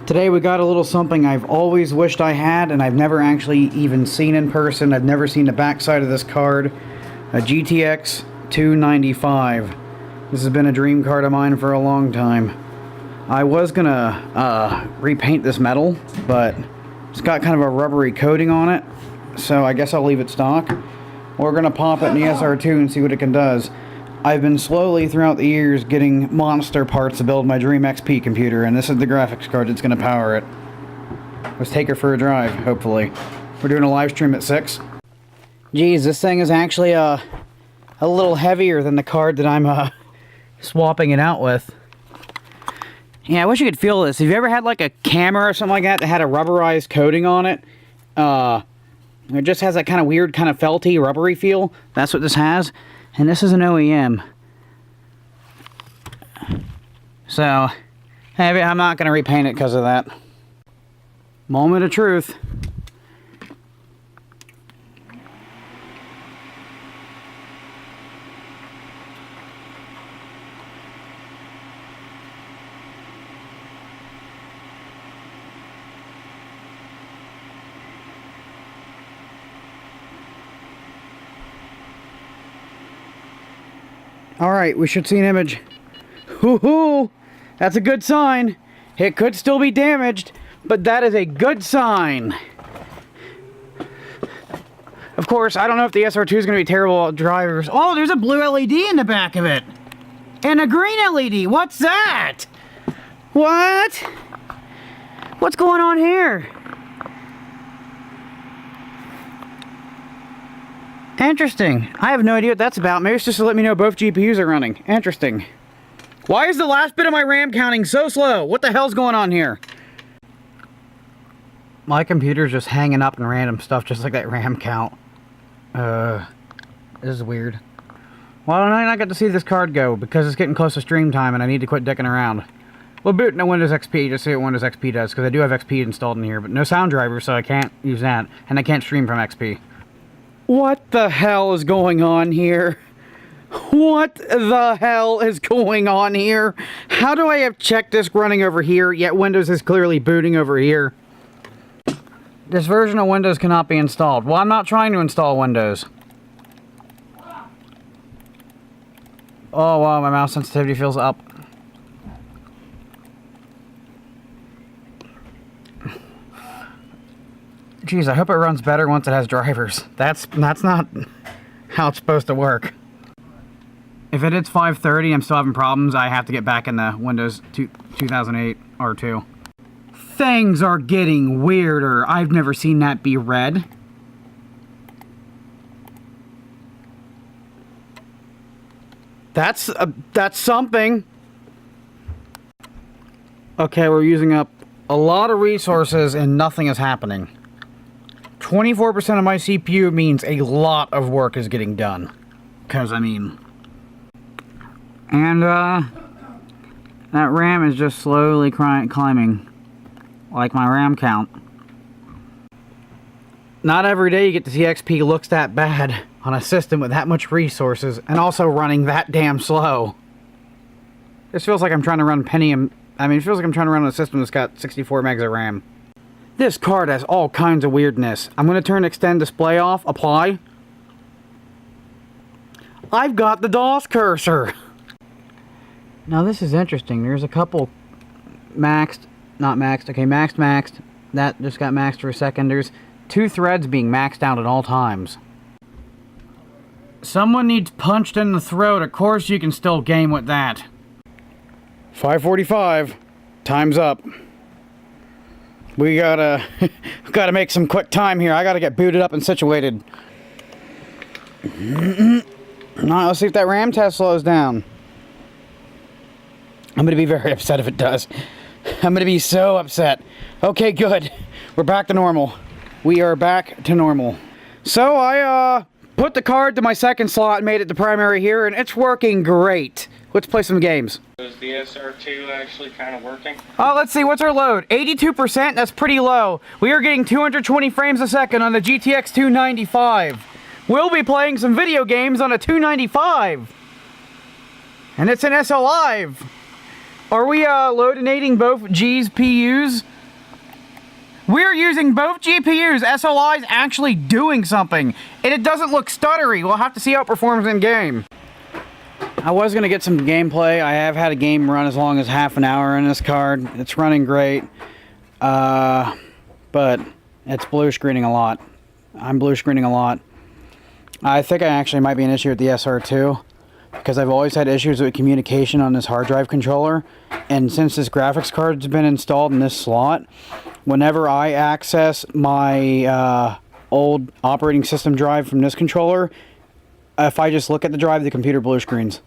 Today we got a little something I've always wished I had, and I've never actually even seen in person. I've never seen the backside of this card. A GTX 295. This has been a dream card of mine for a long time. I was gonna repaint this metal, but it's got kind of a rubbery coating on it, so I guess I'll leave it stock. We're gonna pop it in the SR2 and see what it can does. I've been slowly throughout the years getting monster parts to build my Dream XP computer, and this is the graphics card that's going to power it. Let's take her for a drive, hopefully. We're doing a live stream at 6. Geez, this thing is actually a little heavier than the card that I'm swapping it out with. Yeah, I wish you could feel this. Have you ever had like a camera or something like that that had a rubberized coating on it? It just has that kind of weird, kind of felty, rubbery feel. That's what this has. And this is an OEM. So, I'm not going to repaint it because of that. Moment of truth. Alright, we should see an image. Hoo-hoo! That's a good sign. It could still be damaged, but that is a good sign. Of course, I don't know if the SR2 is going to be terrible at drivers. Oh, there's a blue LED in the back of it. And a green LED. What's that? What? What's going on here? Interesting. I have no idea what that's about. Maybe it's just to let me know both GPUs are running. Interesting. Why is the last bit of my RAM counting so slow? What the hell's going on here? My computer's just hanging up in random stuff just like that RAM count. This is weird. Well, I not get to see this card go because it's getting close to stream time and I need to quit dicking around. We'll boot no Windows XP, just see what Windows XP does, because I do have XP installed in here, but no sound driver, so I can't use that. And I can't stream from XP. What the hell is going on here? What the hell is going on here? How do I have check disk running over here, yet Windows is clearly booting over here? This version of Windows cannot be installed. Well, I'm not trying to install Windows. Oh wow, my mouse sensitivity feels up. Jeez, I hope it runs better once it has drivers. That's not how it's supposed to work. If it hits 530 I'm still having problems, I have to get back in the Windows 2008 R2. Things are getting weirder. I've never seen that be red. That's something. Okay, we're using up a lot of resources and nothing is happening. 24% of my CPU means a lot of work is getting done. Because, I mean... And, that RAM is just slowly climbing. Like my RAM count. Not every day you get to see XP looks that bad on a system with that much resources and also running that damn slow. This feels like I'm trying to run Pentium... I mean, it feels like I'm trying to run a system that's got 64 megs of RAM. This card has all kinds of weirdness. I'm going to turn Extend Display off. Apply. I've got the DOS cursor. Now this is interesting. There's a couple maxed, not maxed, okay, maxed. That just got maxed for a second. There's 2 threads being maxed out at all times. Someone needs punched in the throat. Of course you can still game with that. 5:45. Time's up. We gotta make some quick time here. I gotta get booted up and situated. Alright, let's see if that RAM test slows down. I'm gonna be very upset if it does. I'm gonna be so upset. Okay, good. We're back to normal. We are back to normal. So I put the card to my second slot and made it the primary here, and it's working great. Let's play some games. Is the SR2 actually kind of working? Oh, let's see, what's our load? 82%, that's pretty low. We are getting 220 frames a second on the GTX 295. We'll be playing some video games on a 295. And it's an SL Live. Are we loadinating both GPUs? We're using both GPUs. SLI's actually doing something. And it doesn't look stuttery. We'll have to see how it performs in game. I was going to get some gameplay. I have had a game run as long as half an hour in this card. It's running great. But it's blue screening a lot. I'm blue screening a lot. I think I actually might be an issue with the SR2. Because I've always had issues with communication on this hard drive controller. And since this graphics card's been installed in this slot, whenever I access my old operating system drive from this controller, if I just look at the drive, the computer blue screens.